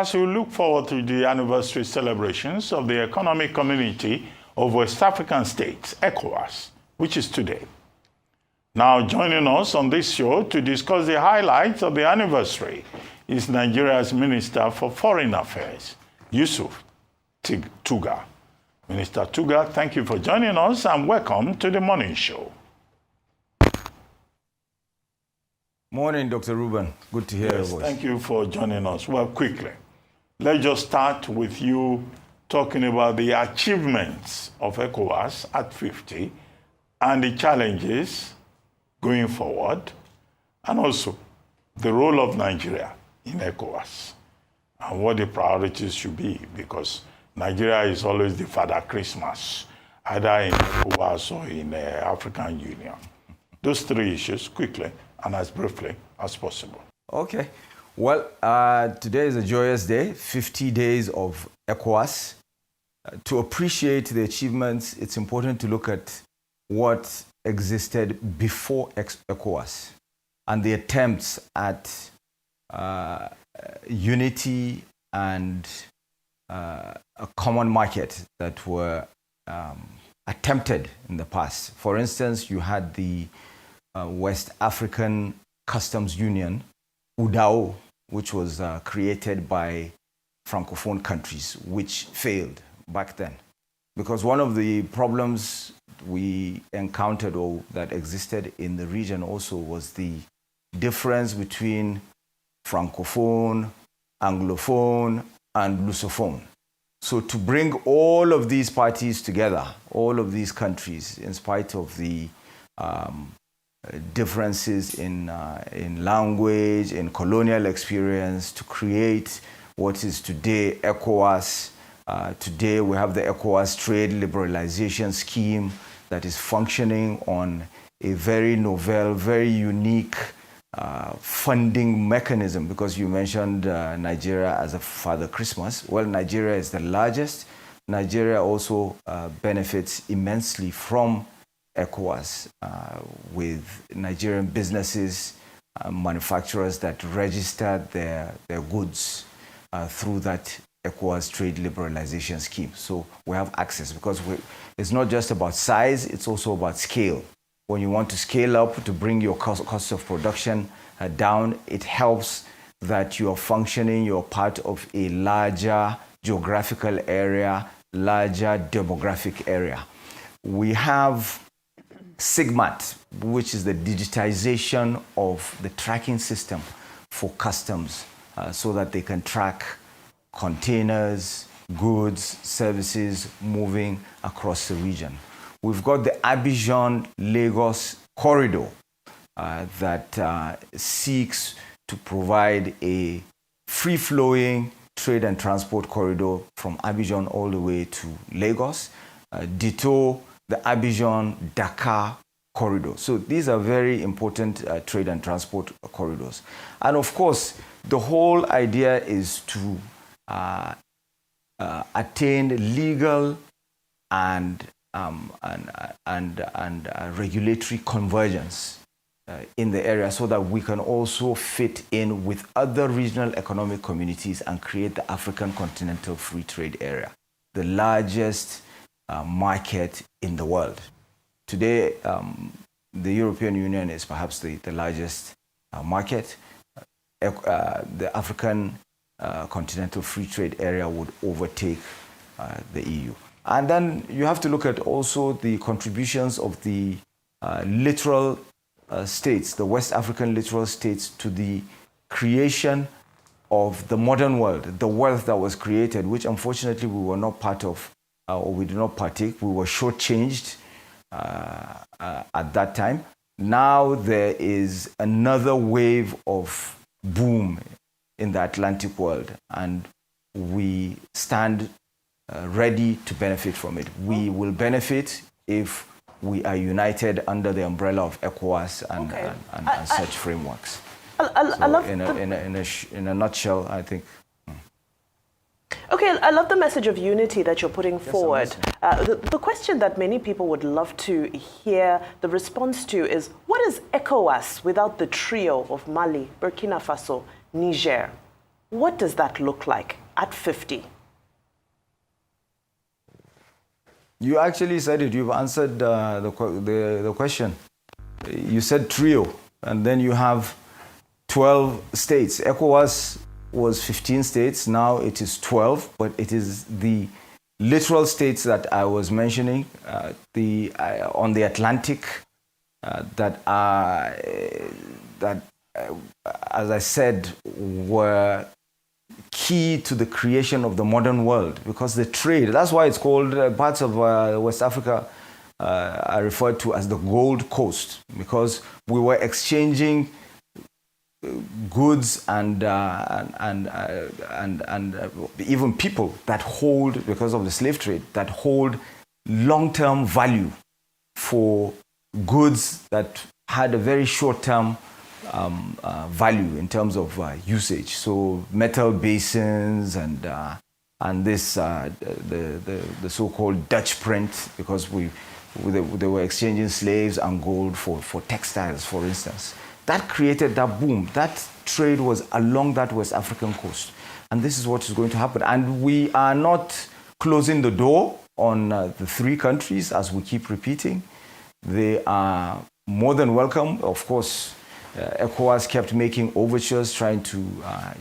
As we look forward to the anniversary celebrations of the Economic Community of West African States, Ecowas, which is today. Now joining us on this show to discuss the highlights of the anniversary is Nigeria's Minister for Foreign Affairs, Yusuf Tuggar. Minister Tuggar, thank you for joining us and welcome to the morning show. Morning, Dr. Ruben. Good to hear your voice. Thank you for joining us. Well, quickly, let's just start with you talking about the achievements of ECOWAS at 50 and the challenges going forward, and also the role of Nigeria in ECOWAS and what the priorities should be, because Nigeria is always the Father Christmas, either in ECOWAS or in the African Union. Those three issues, quickly and as briefly as possible. Okay. Well, today is a joyous day, 50 days of ECOWAS. To appreciate the achievements, it's important to look at what existed before ECOWAS and the attempts at unity and a common market that were attempted in the past. For instance, you had the West African Customs Union, UDAO, which was created by Francophone countries, which failed back then. Because one of the problems we encountered or that existed in the region also was the difference between Francophone, Anglophone, and Lusophone. So to bring all of these parties together, all of these countries, in spite of the differences in language, in colonial experience, to create what is today ECOWAS. Today we have the ECOWAS trade liberalization scheme that is functioning on a very novel, very unique funding mechanism, because you mentioned Nigeria as a Father Christmas. Well, Nigeria is the largest. Nigeria also benefits immensely from ECOWAS with Nigerian businesses, manufacturers that register their goods through that ECOWAS trade liberalization scheme. So we have access, because it's not just about size, it's also about scale. When you want to scale up to bring your cost of production down, it helps that you are functioning, you're part of a larger geographical area, larger demographic area. We have SIGMAT, which is the digitization of the tracking system for customs, so that they can track containers, goods, services moving across the region. We've got the Abidjan-Lagos corridor that seeks to provide a free-flowing trade and transport corridor from Abidjan all the way to Lagos. Ditto, the Abidjan-Dakar corridor. So these are very important trade and transport corridors. And of course, the whole idea is to attain legal and regulatory convergence in the area, so that we can also fit in with other regional economic communities and create the African Continental Free Trade Area, the largest market in the world. Today, the European Union is perhaps the largest market. The African Continental Free Trade Area would overtake the EU. And then you have to look at also the contributions of the littoral states, the West African littoral states, to the creation of the modern world, the wealth that was created, which unfortunately we were not part of, or we did not partake. We were shortchanged at that time. Now there is another wave of boom in the Atlantic world, and we stand ready to benefit from it. We will benefit if we are united under the umbrella of ECOWAS and such frameworks. In a nutshell, I think. Okay, I love the message of unity that you're putting forward. The question that many people would love to hear the response to is, what is ECOWAS without the trio of Mali, Burkina Faso, Niger? What does that look like at 50? You actually said it. You've answered the question. You said trio, and then you have 12 states. ECOWAS was 15 states. Now it is 12, but it is the literal states that I was mentioning on the Atlantic that as I said, were key to the creation of the modern world, because the trade, that's why it's called parts of West Africa are referred to as the Gold Coast, because we were exchanging goods and even people that hold, because of the slave trade, that hold long-term value for goods that had a very short-term value in terms of usage. So metal basins and this the so-called Dutch print, because they were exchanging slaves and gold for textiles, for instance. That created that boom. That trade was along that West African coast. And this is what is going to happen. And we are not closing the door on the three countries, as we keep repeating. They are more than welcome. Of course, ECOWAS kept making overtures, trying to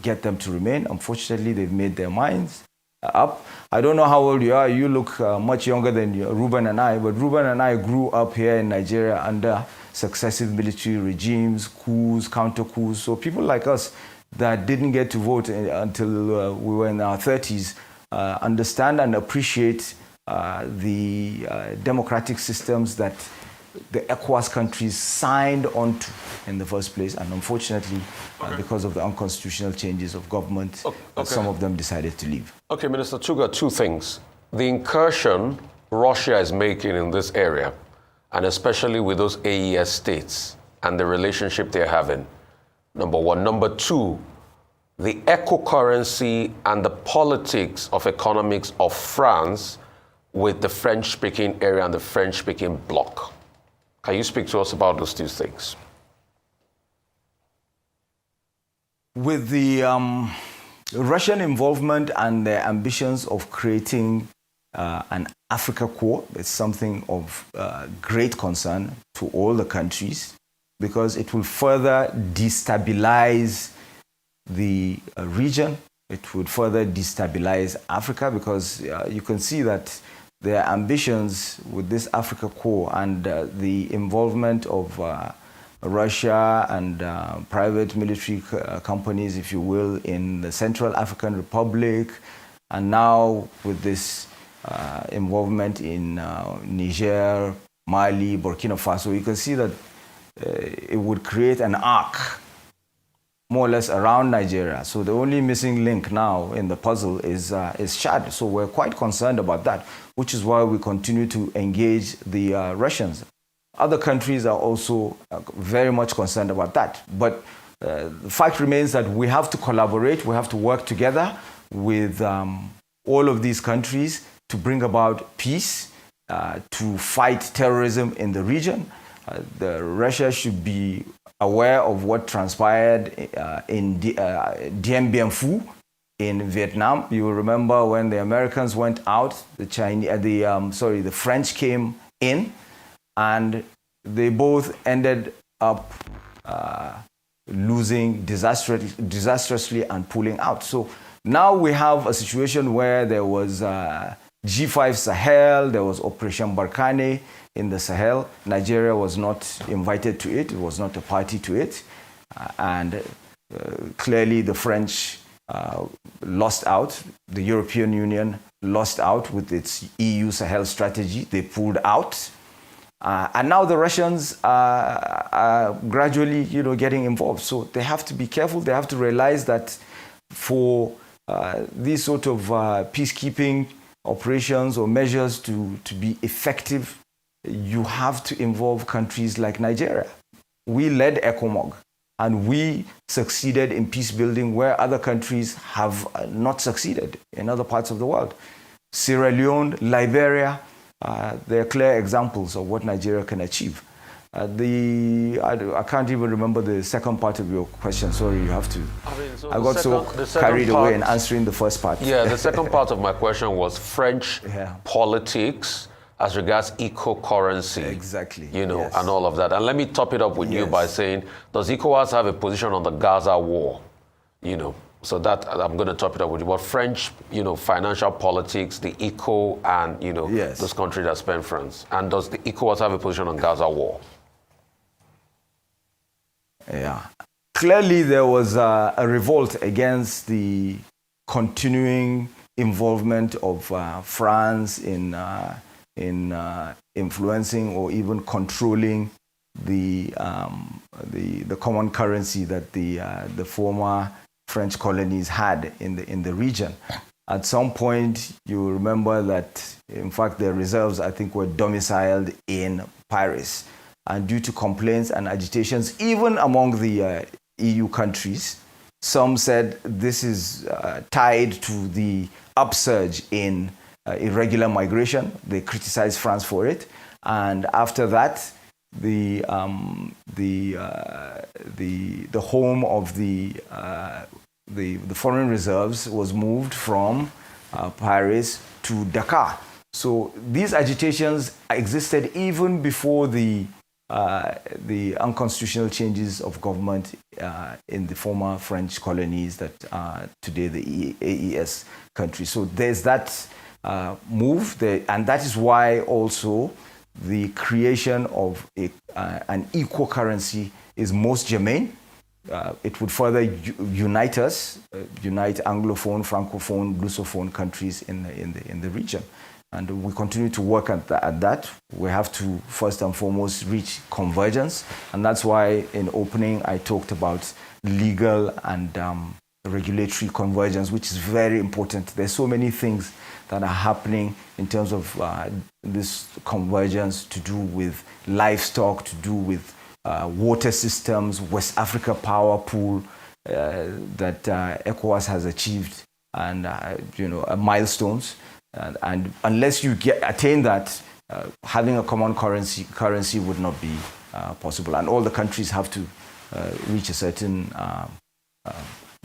get them to remain. Unfortunately, they've made their minds up. I don't know how old you are. You look much younger than Ruben and I, but Ruben and I grew up here in Nigeria under successive military regimes, coups, counter-coups. So people like us that didn't get to vote until we were in our 30s understand and appreciate the democratic systems that the ECOWAS countries signed onto in the first place. And unfortunately, because of the unconstitutional changes of government, some of them decided to leave. Okay, Minister Tuggar, two things. The incursion Russia is making in this area, and especially with those AES states and the relationship they're having, number one. Number two, the eco-currency and the politics of economics of France with the French-speaking area and the French-speaking bloc. Can you speak to us about those two things? With the Russian involvement and their ambitions of creating an Africa Corps, it's something of great concern to all the countries, because it will further destabilize the region. It would further destabilize Africa, because you can see that their ambitions with this Africa Corps and the involvement of Russia and private military companies, if you will, in the Central African Republic, and now with this involvement in Niger, Mali, Burkina Faso, you can see that it would create an arc more or less around Nigeria. So the only missing link now in the puzzle is Chad. So we're quite concerned about that, which is why we continue to engage the Russians. Other countries are also very much concerned about that. But the fact remains that we have to collaborate, we have to work together with all of these countries to bring about peace, to fight terrorism in the region. Russia should be aware of what transpired in Dien Bien Phu in Vietnam. You will remember when the Americans went out, the French came in, and they both ended up losing disastrously and pulling out. So now we have a situation where there was G5 Sahel, there was Operation Barkhane in the Sahel. Nigeria was not invited to it, it was not a party to it. And clearly the French lost out. The European Union lost out with its EU Sahel strategy. They pulled out. And now the Russians are gradually, getting involved. So they have to be careful. They have to realize that for these sort of peacekeeping operations or measures to be effective, you have to involve countries like Nigeria. We led ECOMOG, and we succeeded in peace building where other countries have not succeeded in other parts of the world. Sierra Leone, Liberia, they are clear examples of what Nigeria can achieve. I can't even remember the second part of your question. Sorry, you have to. I got so carried away in answering the first part. Yeah, the second part of my question was French politics as regards eco-currency. Exactly. You know, yes. and all of that. And let me top it up with you by saying, does Ecowas have a position on the Gaza war? You know, so that I'm going to top it up with you. But French, you know, financial politics, the eco, and, you know, those countries that spend France. And does the Ecowas have a position on Gaza war? Yeah. Clearly, there was a revolt against the continuing involvement of France in influencing or even controlling the common currency that the former French colonies had in the region. At some point, you remember that, in fact, their reserves, I think, were domiciled in Paris. And due to complaints and agitations, even among the EU countries, some said this is tied to the upsurge in irregular migration. They criticized France for it. And after that, the home of the foreign reserves was moved from Paris to Dakar. So these agitations existed even before the unconstitutional changes of government in the former French colonies that are today the AES countries. So there's that move there, and that is why also the creation of an equal currency is most germane. It would further unite us, unite Anglophone, Francophone, Lusophone countries in the region. And we continue to work at that. We have to, first and foremost, reach convergence. And that's why in opening, I talked about legal and regulatory convergence, which is very important. There's so many things that are happening in terms of this convergence to do with livestock, to do with water systems, West Africa power pool that ECOWAS has achieved, and milestones. And unless you attain that, having a common currency would not be possible. And all the countries have to reach a certain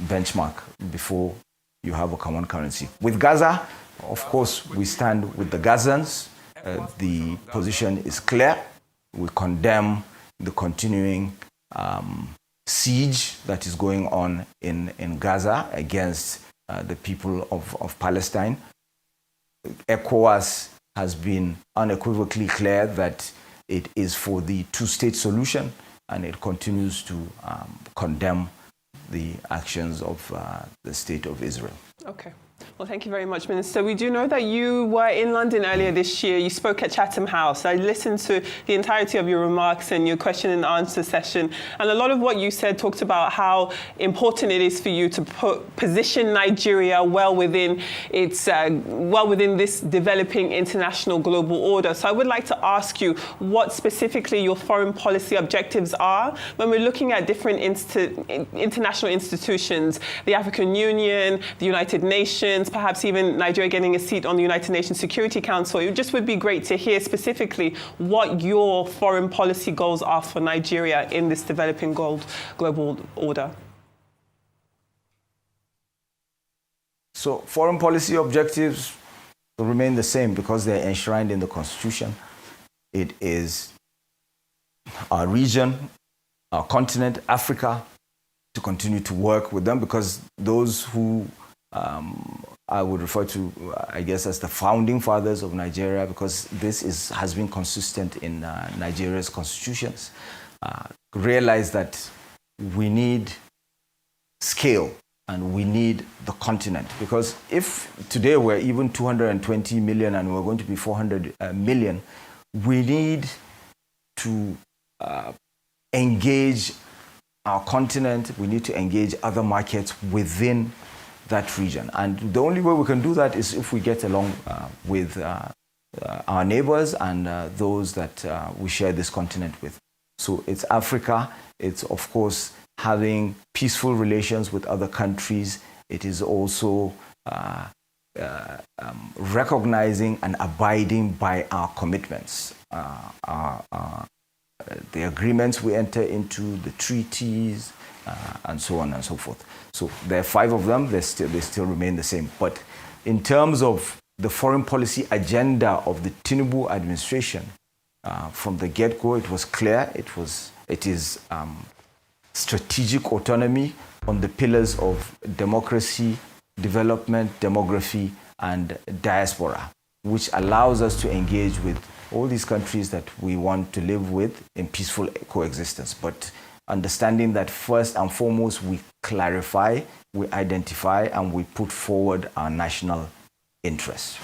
benchmark before you have a common currency. With Gaza, of course, we stand with the Gazans. The position is clear. We condemn the continuing siege that is going on in Gaza against the people of Palestine. ECOWAS has been unequivocally clear that it is for the two-state solution, and it continues to condemn the actions of the State of Israel. Okay. Well, thank you very much, Minister. We do know that you were in London earlier this year. You spoke at Chatham House. I listened to the entirety of your remarks and your question and answer session. And a lot of what you said talked about how important it is for you to position Nigeria well within this developing international global order. So I would like to ask you what specifically your foreign policy objectives are when we're looking at different international institutions, the African Union, the United Nations, perhaps even Nigeria getting a seat on the United Nations Security Council. It just would be great to hear specifically what your foreign policy goals are for Nigeria in this developing global order. So foreign policy objectives will remain the same because they're enshrined in the Constitution. It is our region, our continent, Africa, to continue to work with them, because those who I would refer to, I guess, as the founding fathers of Nigeria, because this has been consistent in Nigeria's constitutions, realize that we need scale and we need the continent. Because if today we're even 220 million and we're going to be 400 million, we need to engage our continent, we need to engage other markets within that region. And the only way we can do that is if we get along with our neighbors and those that we share this continent with. So it's Africa. It's, of course, having peaceful relations with other countries. It is also recognizing and abiding by our commitments, our the agreements we enter into, the treaties, and so on and so forth. So there are 5 of them, they still remain the same. But in terms of the foreign policy agenda of the Tinubu administration, from the get-go, it was clear. It is strategic autonomy on the pillars of democracy, development, demography, and diaspora, which allows us to engage with all these countries that we want to live with in peaceful coexistence. But understanding that first and foremost, we clarify, we identify, and we put forward our national interests.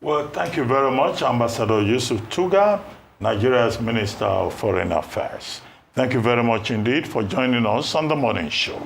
Well, thank you very much, Ambassador Yusuf Tuggar, Nigeria's Minister of Foreign Affairs. Thank you very much indeed for joining us on The Morning Show.